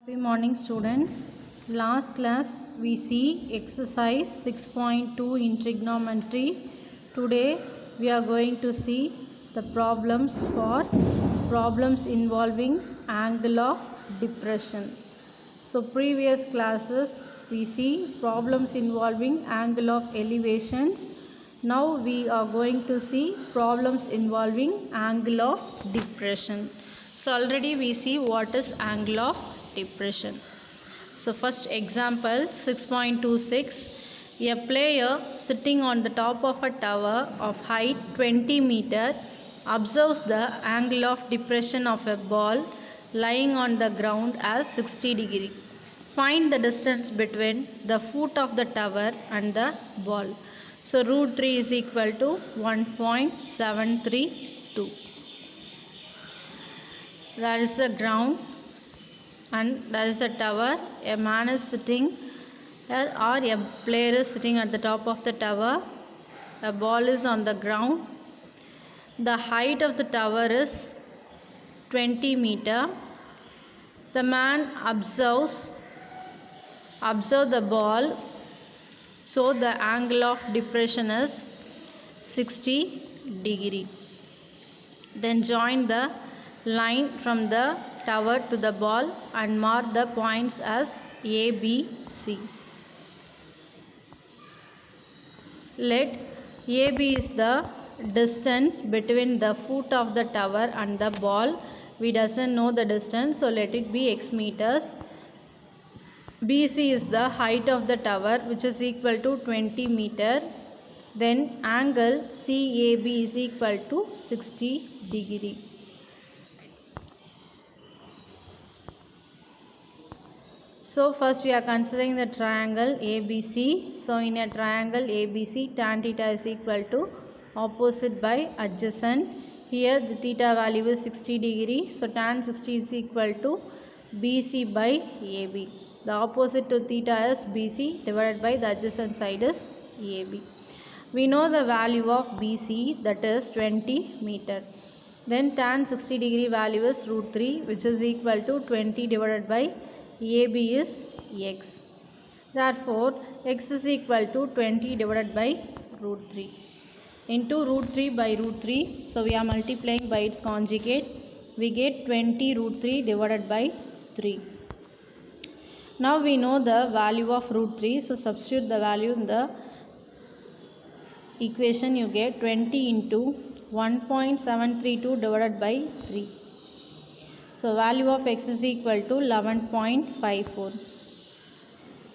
Happy morning, students. Last class we see exercise 6.2 in trigonometry. Today we are going to see the problems involving angle of depression. So previous classes we see problems involving angle of elevations. Now we are going to see problems involving angle of depression. So already we see what is angle of depression. So first example 6.26. A player sitting on the top of a tower of height 20 meter observes the angle of depression of a ball lying on the ground as 60 degree. Find the distance between the foot of the tower and the ball. So root 3 is equal to 1.732. There is a ground and there is a tower. A man is sitting here or a player is sitting at the top of the tower. A ball is on the ground. The height of the tower is 20 meter. The man observes the ball, so the angle of depression is 60 degree. Then join the line from the tower to the ball and mark the points as A, B, C. Let AB is the distance between the foot of the tower and the ball. We doesn't know the distance, so let it be x meters. BC is the height of the tower, which is equal to 20 meter. Then angle CAB is equal to 60 degree. So first we are considering the triangle ABC. So in a triangle ABC, tan theta is equal to opposite by adjacent. Here the theta value is 60 degree. So tan 60 is equal to BC by AB. The opposite to theta is BC divided by the adjacent side is AB. We know the value of BC, that is 20 meter. Then tan 60 degree value is root 3, which is equal to 20 divided by AB is x. Therefore x is equal to 20 divided by root 3 into root 3 by root 3. So we are multiplying by its conjugate. We get 20 root 3 divided by 3. Now we know the value of root 3. So substitute the value in the equation. You get 20 into 1.732 divided by 3. So value of x is equal to 11.54.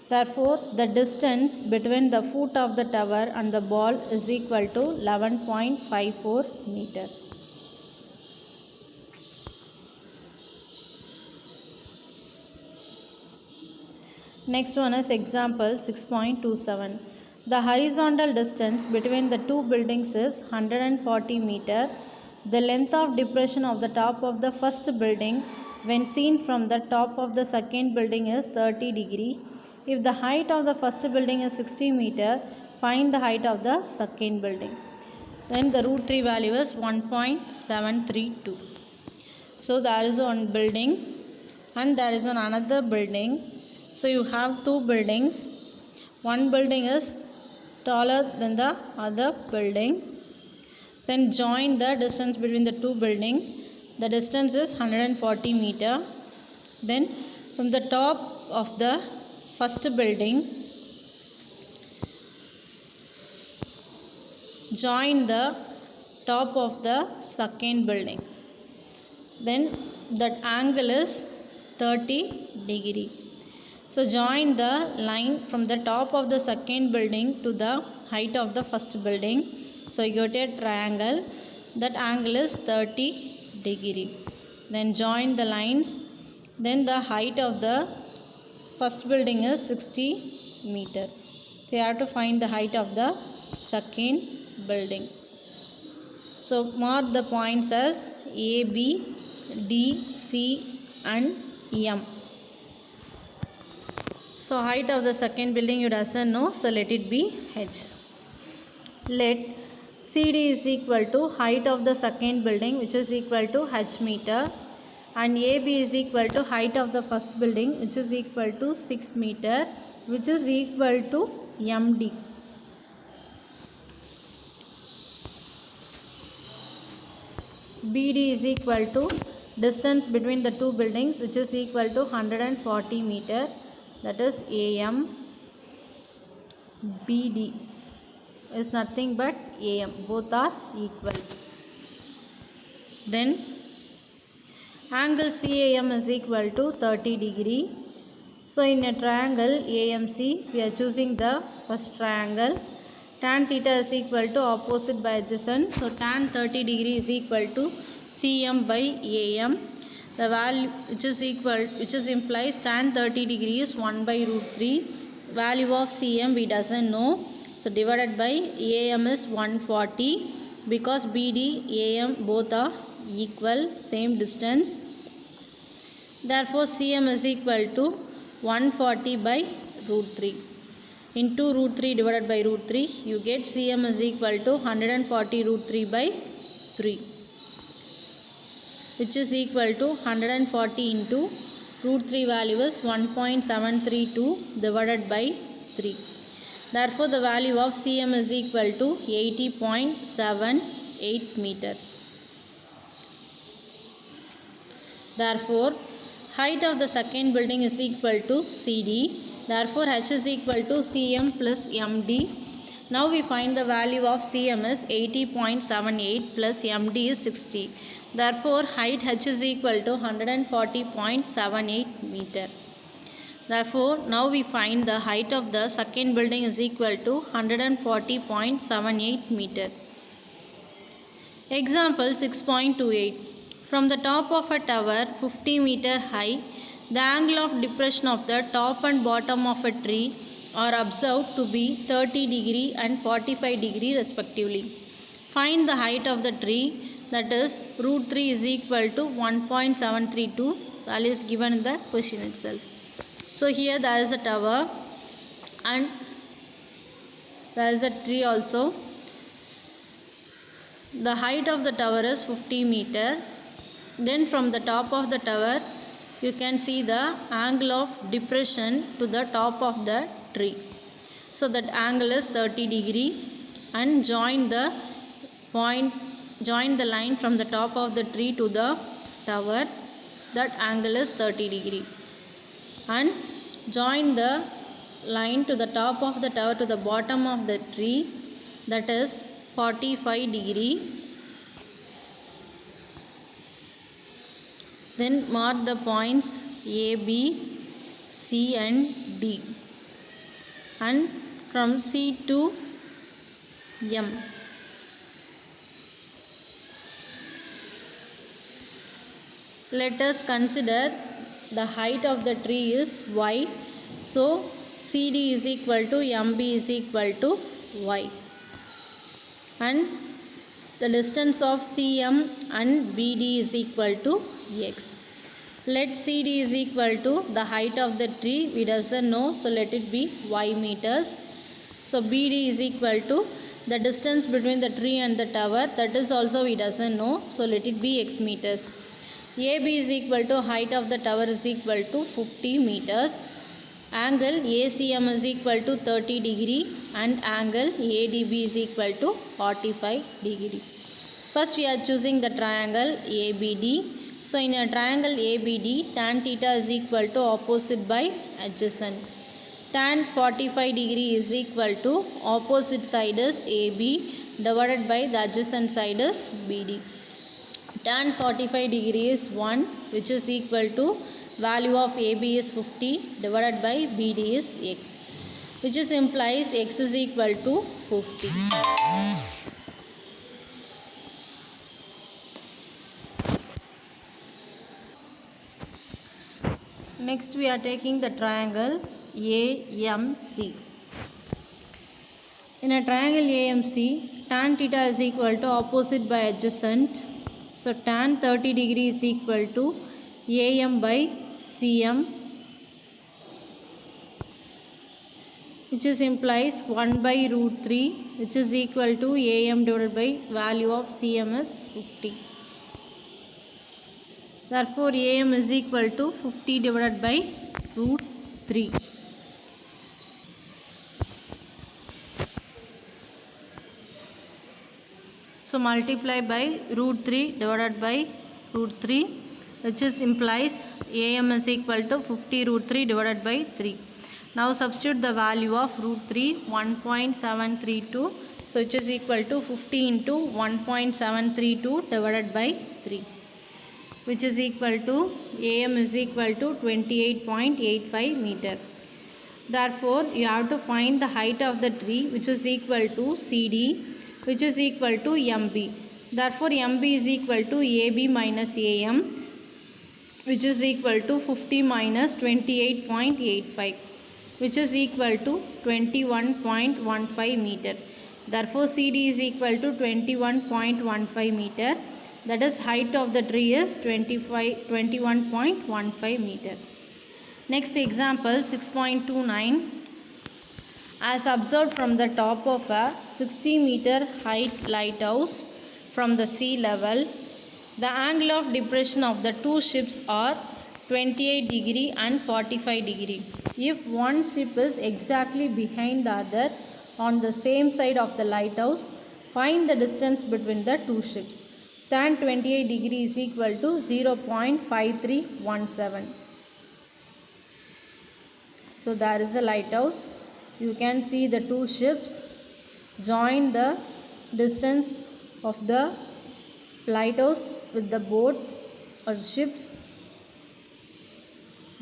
Therefore the distance between the foot of the tower and the ball is equal to 11.54 meter. Next one is example 6.27. The horizontal distance between the two buildings is 140 meter. The length of depression of the top of the first building when seen from the top of the second building is 30 degree. If the height of the first building is 60 meter, find the height of the second building. Then the root 3 value is 1.732. So there is one building and there is another building. So you have two buildings. One building is taller than the other building. Then join the distance between the two buildings. The distance is 140 meter. Then from the top of the first building, join the top of the second building. Then that angle is 30 degree. So join the line from the top of the second building to the height of the first building. So you get a triangle. That angle is 30 degree. Then join the lines. Then the height of the first building is 60 meter. So you have to find the height of the second building. So mark the points as A, B, D, C and M. So height of the second building you doesn't know, so let it be H. Let CD is equal to height of the second building, which is equal to H meter. and AB is equal to height of the first building, which is equal to 6 meter, which is equal to MD. BD is equal to distance between the two buildings, which is equal to 140 meter, that is AM. BD is nothing but AM, both are equal. Then angle CAM is equal to 30 degree. So in a triangle AMC, we are choosing the first triangle. Tan theta is equal to opposite by adjacent. So tan 30 degree is equal to CM by AM. The value which implies tan 30 degree is 1 by root 3. Value of CM we doesn't know. So divided by AM is 140, because BD AM both are equal, same distance. Therefore CM is equal to 140 by root 3. Into root 3 divided by root 3, you get CM is equal to 140 root 3 by 3, which is equal to 140 into root 3 value is 1.732 divided by 3. Therefore the value of CM is equal to 80.78 meter. Therefore height of the second building is equal to CD. Therefore H is equal to CM plus MD. Now we find the value of CM is 80.78 plus MD is 60. Therefore height H is equal to 140.78 meter. Therefore now we find the height of the second building is equal to 140.78 meter. Example 6.28. From the top of a tower 50 meter high, the angle of depression of the top and bottom of a tree are observed to be 30 degree and 45 degree respectively. Find the height of the tree, that is root 3 is equal to 1.732, value is given in the question itself. So here there is a tower and there is a tree also. The height of the tower is 50 meter. Then from the top of the tower you can see the angle of depression to the top of the tree. So that angle is 30 degree, and join the line from the top of the tree to the tower, that angle is 30 degree, and join the line to the top of the tower to the bottom of the tree, that is 45 degree. Then mark the points A, B, C and D, and from C to M. Let us consider the height of the tree is Y. So CD is equal to MB is equal to Y, and the distance of CM and BD is equal to X. Let CD is equal to the height of the tree, we doesn't know, so let it be Y meters. So BD is equal to the distance between the tree and the tower, that is also we doesn't know, so let it be X meters. AB is equal to height of the tower is equal to 50 meters. Angle ACM is equal to 30 degree and angle ADB is equal to 45 degree. First we are choosing the triangle ABD. So in a triangle ABD, tan theta is equal to opposite by adjacent. Tan 45 degree is equal to opposite side is AB divided by the adjacent side is BD. Tan 45 degree is 1, which is equal to value of AB is 50 divided by BD is X, which is implies X is equal to 50. Next we are taking the triangle AMC. In a triangle AMC, tan theta is equal to opposite by adjacent. So tan 30 degree is equal to AM by CM, which is implies 1 by root 3, which is equal to AM divided by value of CM is 50, Therefore AM is equal to 50 divided by root 3. So multiply by root 3 divided by root 3, which is implies AM is equal to 50 root 3 divided by 3. Now substitute the value of root 3, 1.732. So which is equal to 50 into 1.732 divided by 3, which is equal to AM is equal to 28.85 meter. Therefore you have to find the height of the tree, which is equal to CD, which is equal to MB. Therefore MB is equal to AB minus AM, which is equal to 50 minus 28.85, which is equal to 21.15 meter. Therefore CD is equal to 21.15 meter. That is height of the tree is 21.15 meter. Next example 6.29. As observed from the top of a 60 meter height lighthouse from the sea level, the angle of depression of the two ships are 28 degree and 45 degree. If one ship is exactly behind the other on the same side of the lighthouse, find the distance between the two ships. Tan 28 degree is equal to 0.5317. So there is a lighthouse. You can see the two ships. Join the distance of the lighthouse with the boat or ships.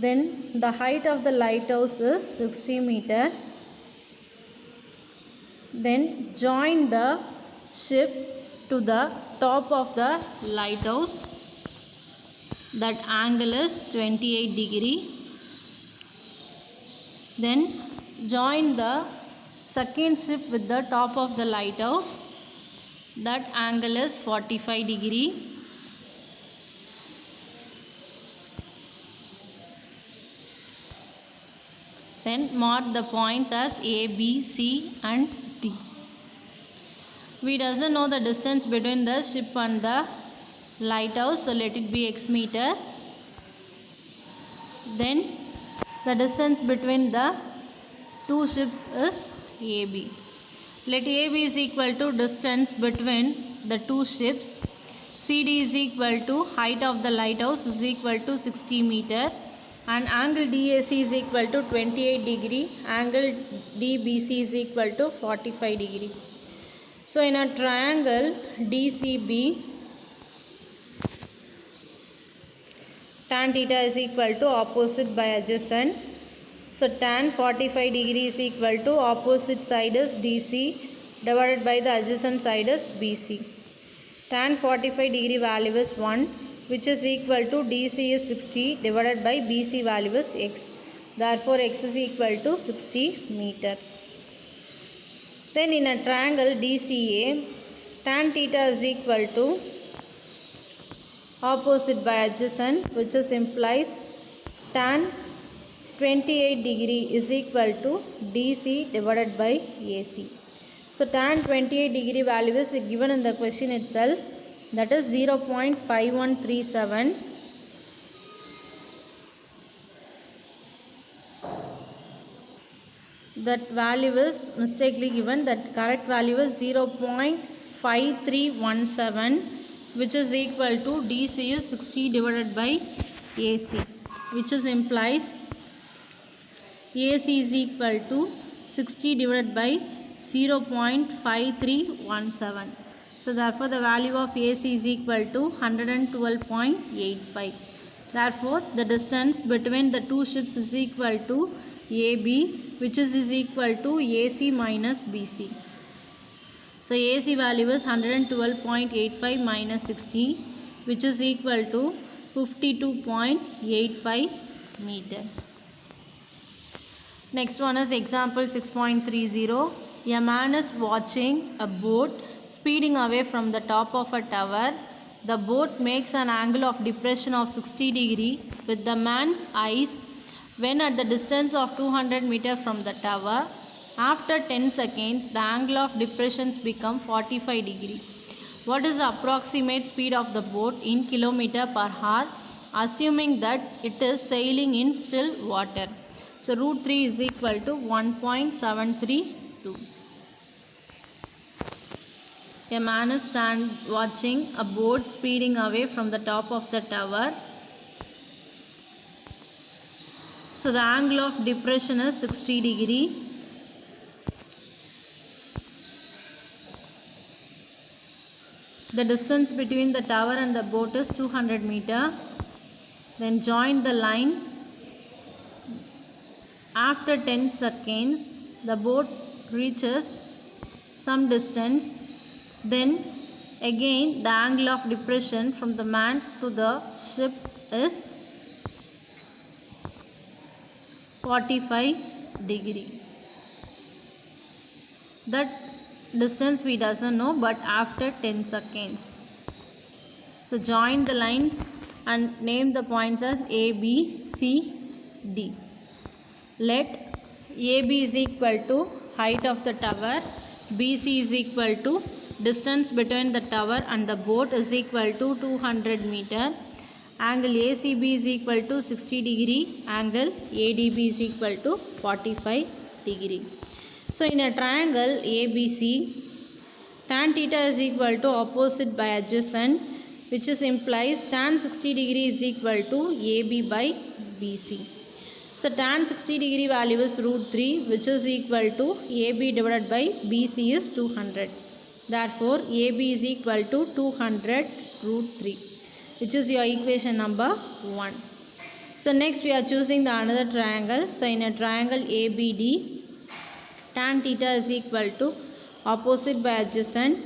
Then the height of the lighthouse is 60 meter. Then join the ship to the top of the lighthouse. That angle is 28 degree. Then join the second ship with the top of the lighthouse. That angle is 45 degree. Then mark the points as A, B, C and D. We doesn't know the distance between the ship and the lighthouse, so let it be x meter. Then the distance between the two ships is AB. Let AB is equal to distance between the two ships. CD is equal to height of the lighthouse is equal to 60 meter. And angle DAC is equal to 28 degree. Angle DBC is equal to 45 degree. So in a triangle DCB, tan theta is equal to opposite by adjacent. So tan 45 degree is equal to opposite side is DC divided by the adjacent side is BC. Tan 45 degree value is 1, which is equal to DC is 60 divided by BC value is x. Therefore x is equal to 60 meter. Then in a triangle DCA, tan theta is equal to opposite by adjacent, which is implies tan 28 degree is equal to DC divided by AC. So tan 28 degree value is given in the question itself, that is 0.5137. That value is mistakenly given. That correct value is 0.5317, which is equal to DC is 60 divided by AC, which is implies AC is equal to 60 divided by 0.5317. So therefore the value of AC is equal to 112.85. Therefore the distance between the two ships is equal to AB, which is equal to AC minus BC. So AC value is 112.85 minus 60, which is equal to 52.85 meter. Next one is example 6.30. A man is watching a boat speeding away from the top of a tower. The boat makes an angle of depression of 60 degree with the man's eyes when at the distance of 200 meter from the tower. After 10 seconds, the angle of depressions become 45 degree. What is the approximate speed of the boat in kilometer per hour assuming that it is sailing in still water. So root 3 is equal to 1.732. A man is watching a boat speeding away from the top of the tower. So the angle of depression is 60 degree. The distance between the tower and the boat is 200 meter. Then join the lines. After 10 seconds, the boat reaches some distance. Then again the angle of depression from the man to the ship is 45 degree. That distance we doesn't know, but after 10 seconds. So join the lines and name the points as A, B, C, D. Let AB is equal to height of the tower, BC is equal to distance between the tower and the boat is equal to 200 meter. Angle ACB is equal to 60 degree. Angle ADB is equal to 45 degree. So in a triangle ABC, tan theta is equal to opposite by adjacent, which implies tan 60 degree is equal to AB by BC. So tan 60 degree value is root 3, which is equal to AB divided by BC is 200. Therefore, AB is equal to 200 root 3, which is your equation number 1. So next we are choosing the another triangle. So in a triangle ABD, tan theta is equal to opposite by adjacent.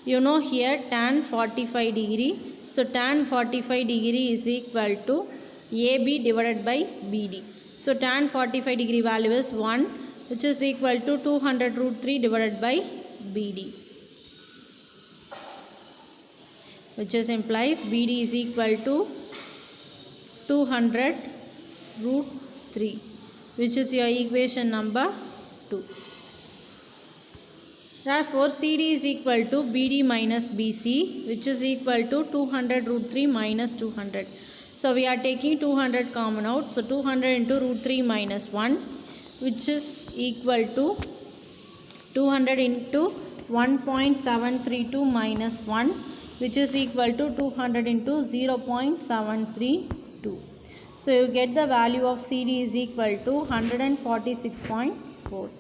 You know here tan 45 degree. So tan 45 degree is equal to AB divided by BD. So tan 45 degree value is 1, which is equal to 200 root 3 divided by BD. Which implies BD is equal to 200 root 3, which is your equation number 2. Therefore, CD is equal to BD minus BC, which is equal to 200 root 3 minus 200. So we are taking 200 common out. So 200 into root 3 minus 1, which is equal to 200 into 1.732 minus 1, which is equal to 200 into 0.732. So you get the value of CD is equal to 146.4.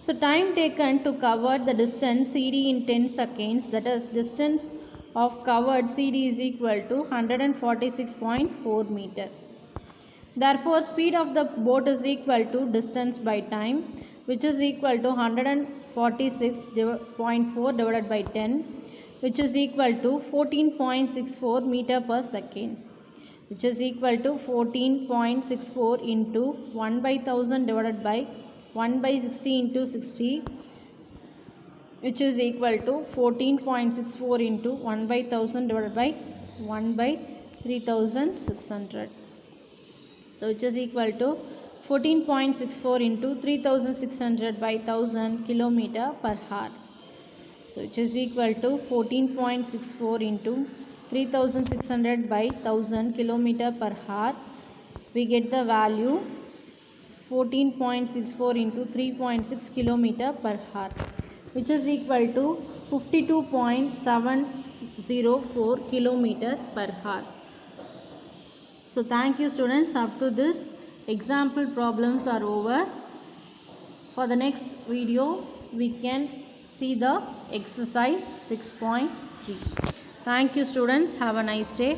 So time taken to cover the distance CD in 10 seconds, that is distance of covered CD is equal to 146.4 meter. Therefore, speed of the boat is equal to distance by time, which is equal to 146.4 divided by 10, which is equal to 14.64 meter per second, which is equal to 14.64 into 1 by 1000 divided by 1 by 60 into 60, which is equal to 14.64 into 1 by 1000 divided by 1 by 3600. So which is equal to 14.64 into 3600 by 1000 kilometer per hour. So which is equal to 14.64 into 3600 by 1000 kilometer per hour. We get the value 14.64 into 3.6 kilometer per hour, which is equal to 52.704 kilometer per hour. So thank you students. Up to this, example problems are over. For the next video, we can see the exercise 6.3. Thank you students. Have a nice day.